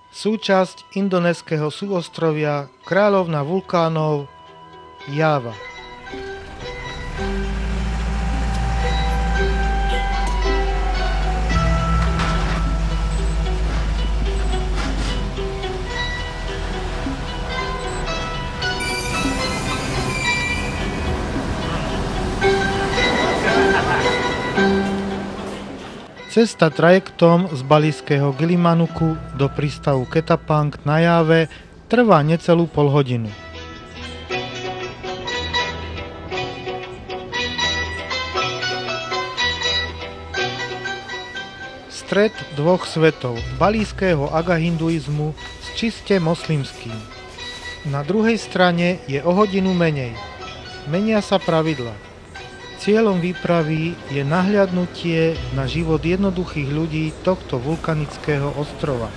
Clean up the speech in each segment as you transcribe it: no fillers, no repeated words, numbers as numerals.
súčasť indonéského súostrovia kráľovna vulkánov Java. Cesta trajektom z balijského Gilimanuku do prístavu Ketapang na Jave trvá necelú polhodinu. Stret dvoch svetov, balijského agahinduizmu s čiste moslimským. Na druhej strane je o hodinu menej. Menia sa pravidlá. Cieľom výpravy je nahliadnutie na život jednoduchých ľudí tohto vulkanického ostrova.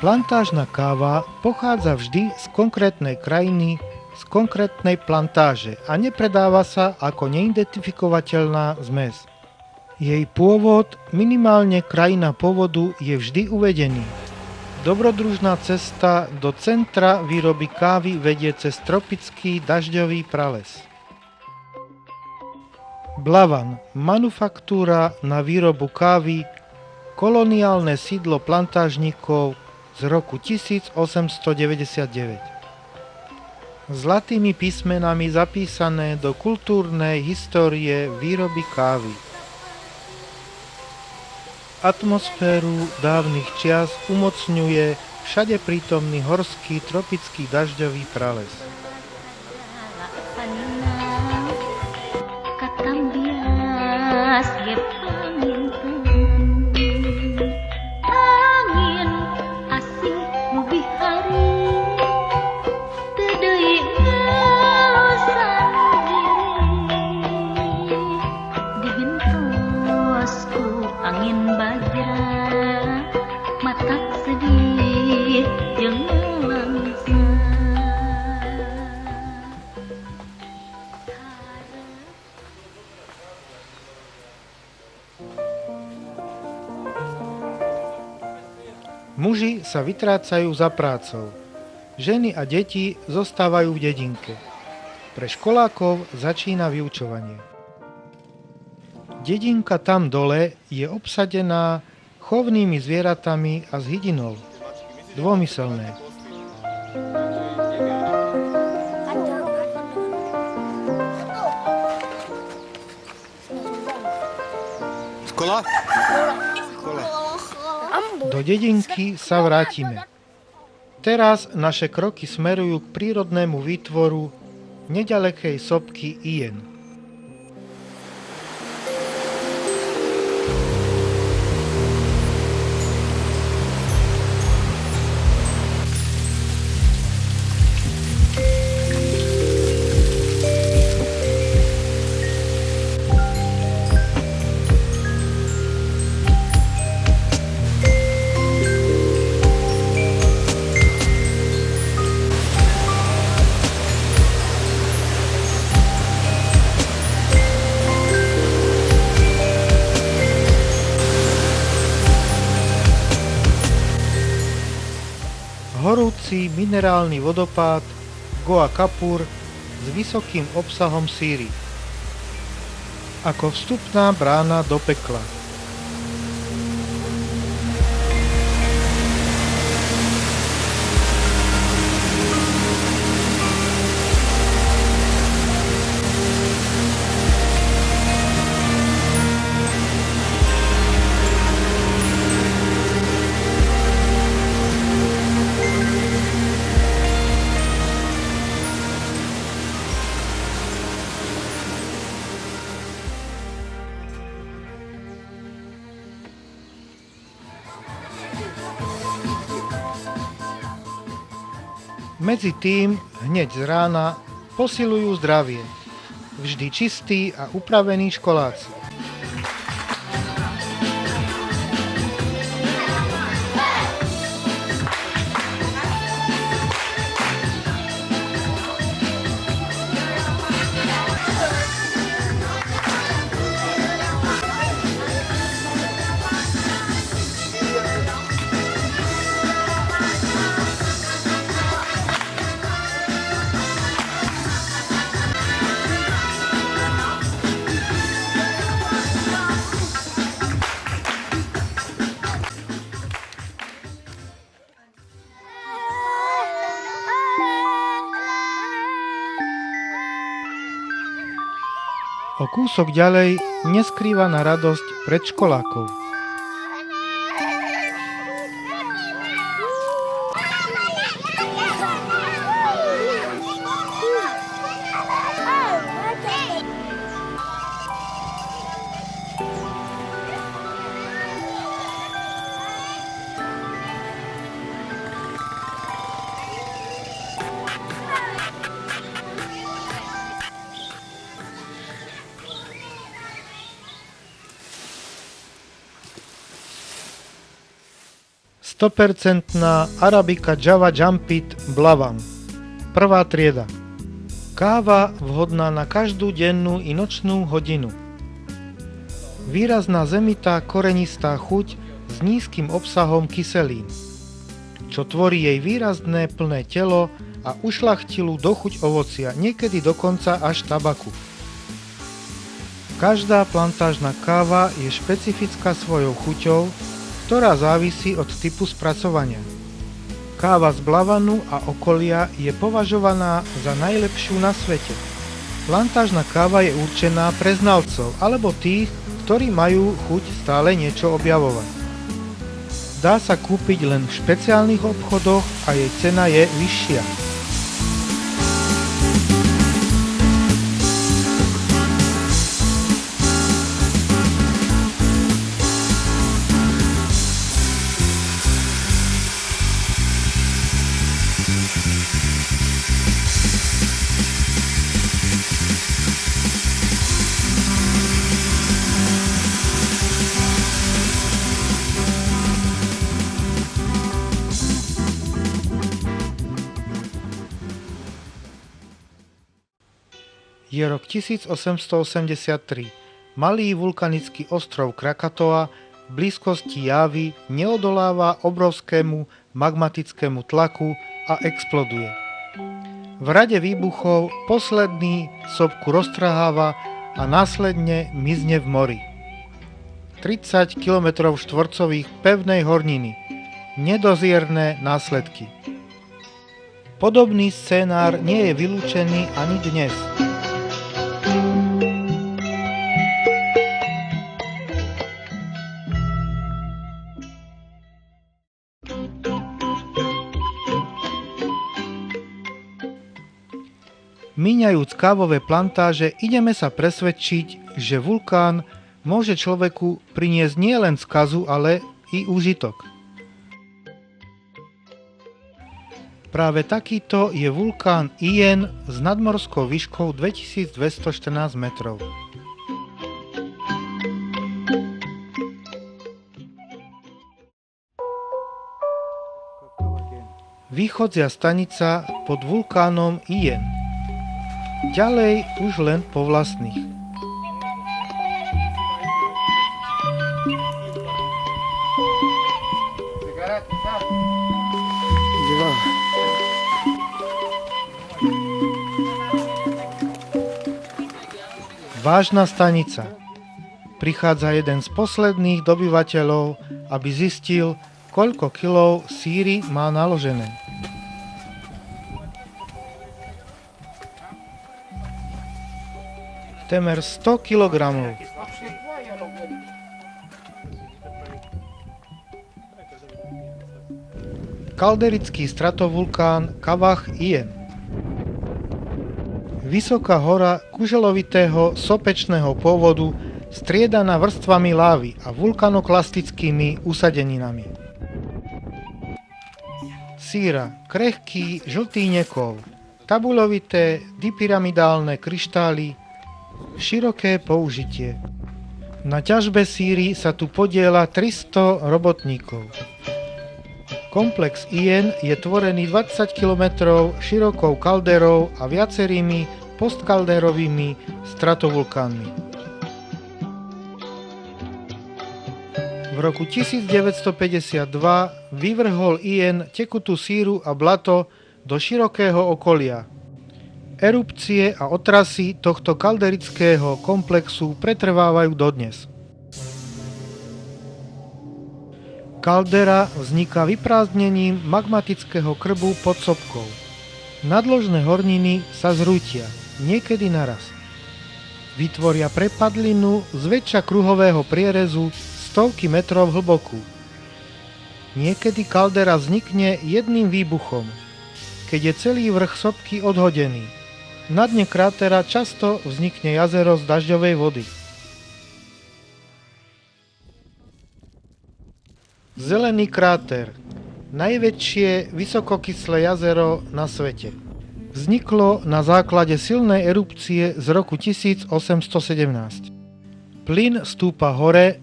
Plantážna káva pochádza vždy z konkrétnej krajiny, z konkrétnej plantáže a nepredáva sa ako neidentifikovateľná zmes. Jej pôvod, minimálne krajina pôvodu, je vždy uvedený. Dobrodružná cesta do centra výroby kávy vedie cez tropický dažďový prales. Blavan, manufaktúra na výrobu kávy, koloniálne sídlo plantážnikov z roku 1899. Zlatými písmenami zapísané do kultúrnej histórie výroby kávy. Atmosféru dávnych čias umocňuje všade prítomný horský tropický dažďový prales. Muži sa vytrácajú za prácou. Ženy a deti zostávajú v dedinke. Pre školákov začína vyučovanie. Dedinka tam dole je obsadená chovnými zvieratami a s hydinou. Dvomyselné. Škola? Do dedinky sa vrátime. Teraz naše kroky smerujú k prírodnému výtvoru neďalekej sopky Ien. Horúci minerálny vodopád Goa Kapur s vysokým obsahom síry. Ako vstupná brána do pekla. Medzi tým, hneď z rána, posilujú zdravie. Vždy čistí a upravení školáci. O kúsok ďalej neskrývaná radosť predškolákov. Stopercentná Arabica Java Jumpit Blavan. Prvá trieda. Káva vhodná na každú dennú i nočnú hodinu. Výrazná zemitá korenistá chuť s nízkym obsahom kyselín, čo tvorí jej výrazné plné telo a ušľachtilú dochuť ovocia, niekedy dokonca až tabaku. Každá plantážna káva je špecifická svojou chuťou, ktorá závisí od typu spracovania. Káva z Blavanu a okolia je považovaná za najlepšiu na svete. Plantážna káva je určená pre znalcov alebo tých, ktorí majú chuť stále niečo objavovať. Dá sa kúpiť len v špeciálnych obchodoch a jej cena je vyššia. Je rok 1883. Malý vulkanický ostrov Krakatoa v blízkosti Jávy neodoláva obrovskému magmatickému tlaku a exploduje. V rade výbuchov posledný sopku roztrháva a následne mizne v mori. 30 km štvorcových pevnej horniny. Nedozierne následky. Podobný scénár nie je vylúčený ani dnes. Míňajúc kávové plantáže, ideme sa presvedčiť, že vulkán môže človeku priniesť nielen skazu, ale i úžitok. Práve takýto je vulkán Ien s nadmorskou výškou 2214 metrov. Východzia stanica pod vulkánom Ien. Ďalej už len po vlastných. Vážna stanica. Prichádza jeden z posledných dobyvateľov, aby zistil, koľko kilov síry má naložené. Temer 100 kg. Kalderický stratovulkán Kavach Ien. Vysoká hora kuželovitého sopečného pôvodu striedaná vrstvami lávy a vulkanoklastickými usadeninami. Síra, krehký žltý nekov, tabuľovité dipyramidálne kryštály, široké použitie. Na ťažbe síry sa tu podieľa 300 robotníkov. Komplex Ien je tvorený 20 km širokou kalderou a viacerými postkalderovými stratovulkánmi. V roku 1952 vyvrhol Ien tekutú síru a blato do širokého okolia. Erupcie a otrasy tohto kalderického komplexu pretrvávajú dodnes. Kaldera vzniká vyprázdnením magmatického krbu pod sopkou. Nadložné horniny sa zrútia, niekedy naraz. Vytvoria prepadlinu zväčša kruhového prierezu stovky metrov hlbokú. Niekedy kaldera vznikne jedným výbuchom, keď je celý vrch sopky odhodený. Na dne krátera často vznikne jazero z dažďovej vody. Zelený kráter. Najväčšie vysokokyslé jazero na svete. Vzniklo na základe silnej erupcie z roku 1817. Plyn stúpa hore,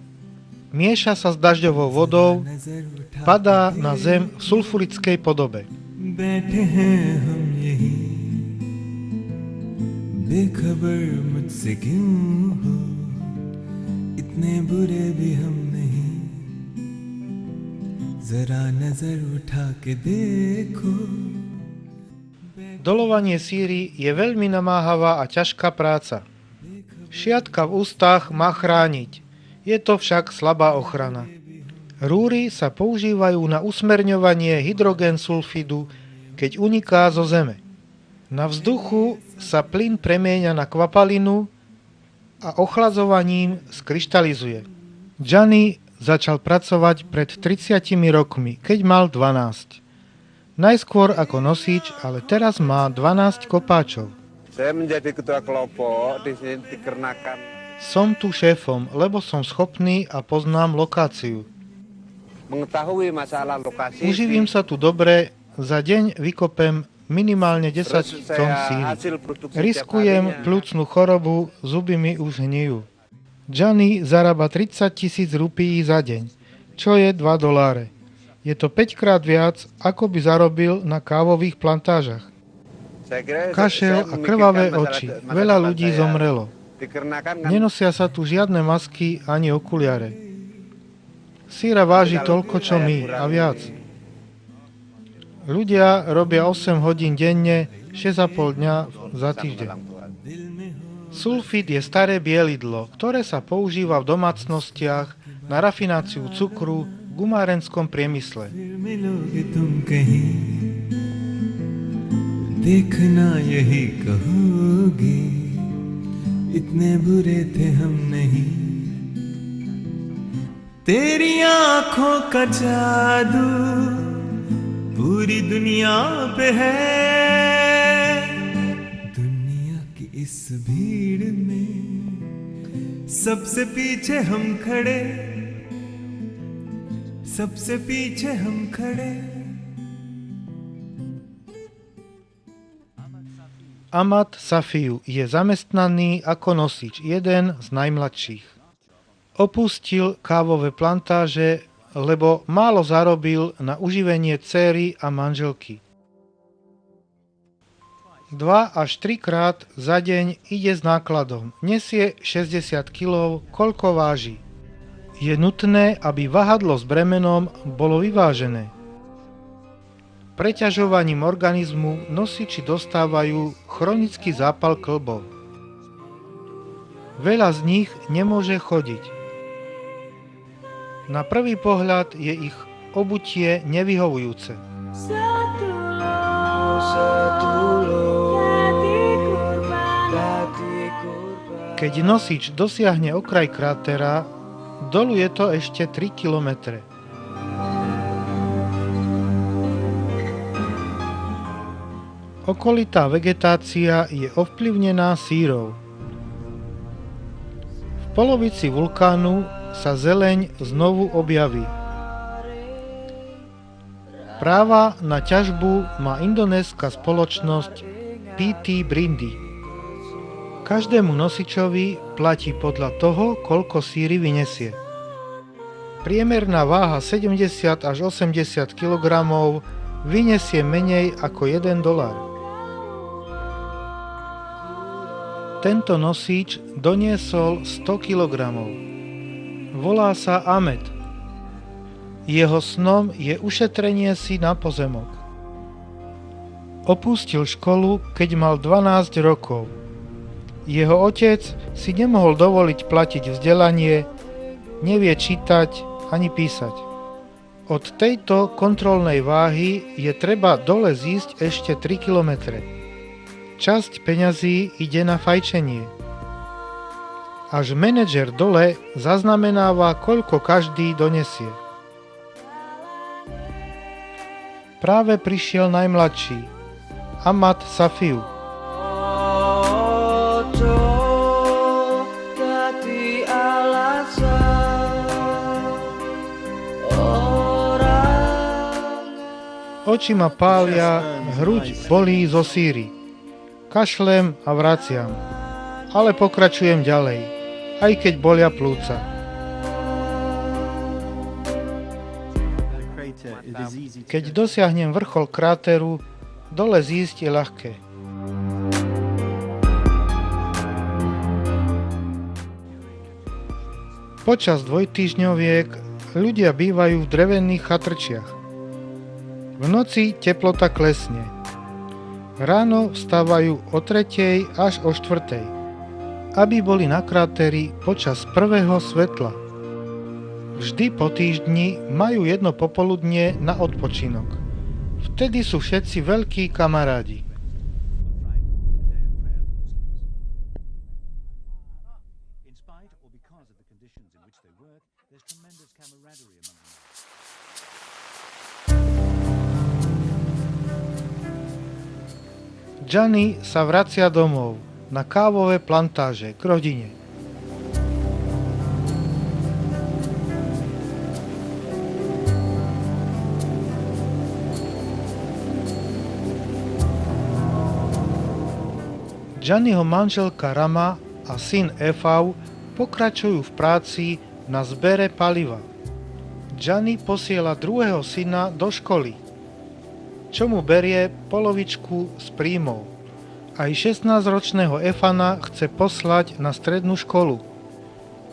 mieša sa s dažďovou vodou, padá na zem v sulfurickej podobe. Doľovanie síry je veľmi namáhavá a ťažká práca. Šiatka v ústach má chrániť, je to však slabá ochrana. Rúry sa používajú na usmerňovanie hydrogén sulfidu, keď uniká zo zeme. Na vzduchu sa plyn premieňa na kvapalinu a ochladzovaním skryštalizuje. Gianni začal pracovať pred 30 rokmi, keď mal 12. Najskôr ako nosič, ale teraz má 12 kopáčov. Saya menjadi ketua kelompok di sini dikarenakan Som tu šéfom, lebo som schopný a poznám lokáciu. mengetahui masalah lokasi. Uživím sa tu dobre, za deň vykopem minimálne 10 tón síry. Riskujem pľúcnu chorobu, zuby mi už hnijú. Gianni zarába 30 000 rupií za deň, čo je $2. Je to 5 krát viac, ako by zarobil na kávových plantážach. Kašel a krvavé oči. Veľa ľudí zomrelo. Nenosia sa tu žiadne masky ani okuliare. Síra váži toľko, čo my, a viac. Ľudia robia 8 hodín denne, 6,5 dňa za týždeň. Sulfid je staré bielidlo, ktoré sa používa v domácnostiach na rafináciu cukru v gumárenskom priemysle. देखना यही कहोगे इतने बुरे थे हम नहीं तेरी आँखों का जादू पूरी दुनिया पे है दुनिया की इस भीड़ में सबसे पीछे हम खड़े Ahmad Safiu je zamestnaný ako nosič, jeden z najmladších. Opustil kávové plantáže, lebo málo zarobil na uživenie dcéry a manželky. 2 až 3 krát za deň ide s nákladom, nesie 60 kg, koľko váži. Je nutné, aby vahadlo s bremenom bolo vyvážené. Preťažovaním organizmu nosiči dostávajú chronický zápal kĺbov. Veľa z nich nemôže chodiť. Na prvý pohľad je ich obutie nevyhovujúce. Keď nosič dosiahne okraj krátera, dolu je to ešte 3 kilometre. Okolitá vegetácia je ovplyvnená sírou. V polovici vulkánu sa zeleň znovu objaví. Práva na ťažbu má indonéska spoločnosť PT Brindy. Každému nosičovi platí podľa toho, koľko síry vyniesie. Priemerná váha 70 až 80 kg vyniesie menej ako $1. Tento nosič doniesol 100 kg. Volá sa Ahmed. Jeho snom je ušetrenie si na pozemok. Opustil školu, keď mal 12 rokov. Jeho otec si nemohol dovoliť platiť vzdelanie, nevie čítať ani písať. Od tejto kontrolnej váhy je treba dole zísť ešte 3 kilometre. Časť peňazí ide na fajčenie. až manažer dole zaznamenáva, koľko každý donesie. Práve prišiel najmladší, Ahmad Safiu. Oči ma pália, hruď bolí zo síry. Kašlem a vraciam, ale pokračujem ďalej, aj keď bolia plúca. Keď dosiahnem vrchol kráteru, dole zísť je ľahké. Počas dvojtýždňoviek ľudia bývajú v drevených chatrčiach. V noci teplota klesne. Ráno vstávajú o 3. až o 4. aby boli na kráteri počas prvého svetla. Vždy po týždni majú jedno popoludnie na odpočinok. Vtedy sú všetci veľkí kamarádi. Gianni sa vracia domov na kávové plantáže k rodine. Gianniho manželka Rama a syn Efau pokračujú v práci na zbere paliva. Gianni posiela druhého syna do školy, čo mu berie polovičku z príjmov. Aj 16-ročného Efana chce poslať na strednú školu.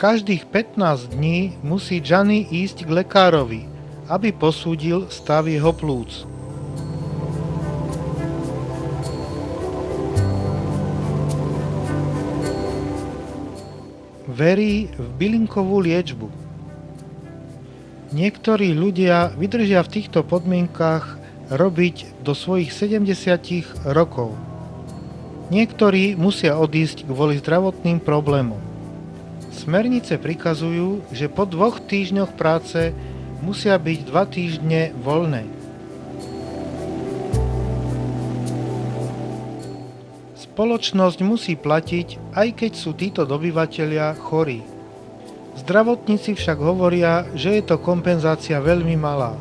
Každých 15 dní musí Gianni ísť k lekárovi, aby posúdil stav jeho plúc. Verí v bylinkovú liečbu. Niektorí ľudia vydržia v týchto podmienkach robiť do svojich 70 rokov. Niektorí musia odísť kvôli zdravotným problémom. Smernice prikazujú, že po 2 týždňoch práce musia byť 2 týždne voľné. Spoločnosť musí platiť, aj keď sú títo dobyvatelia chorí. Zdravotníci však hovoria, že je to kompenzácia veľmi malá.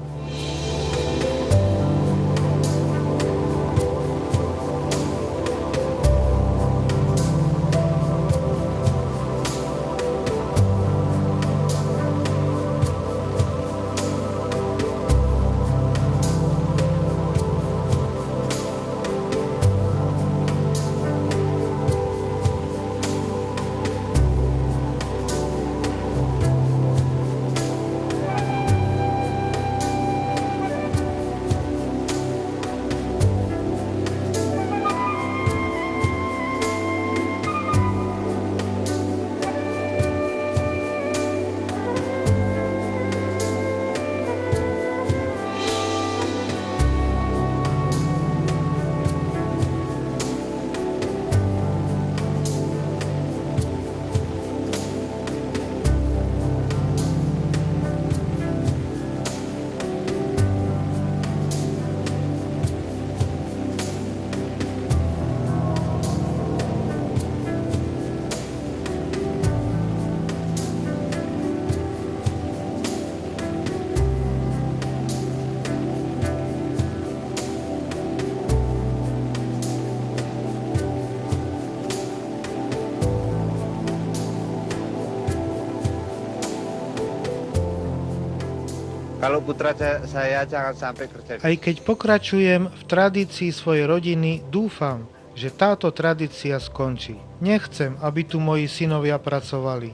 Kalau putra saya jangan sampai kerja. Aj keď pokračujem v tradícii svojej rodiny, dúfam, že táto tradícia skončí. Nechcem, aby tu moji synovia pracovali.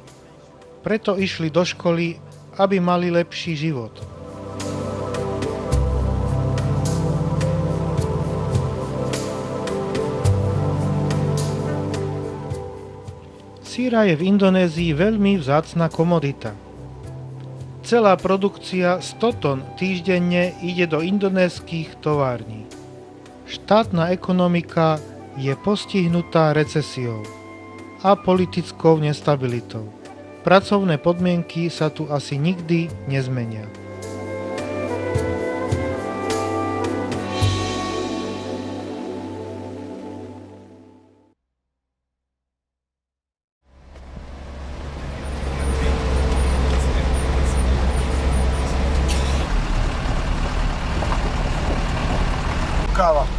Preto išli do školy, aby mali lepší život. Síra je v Indonézii veľmi vzácna komodita. Celá produkcia 100 tón týždenne ide do indonéskych tovární. Štátna ekonomika je postihnutá recesiou. a politickou nestabilitou. Pracovné podmienky sa tu asi nikdy nezmenia. Káva.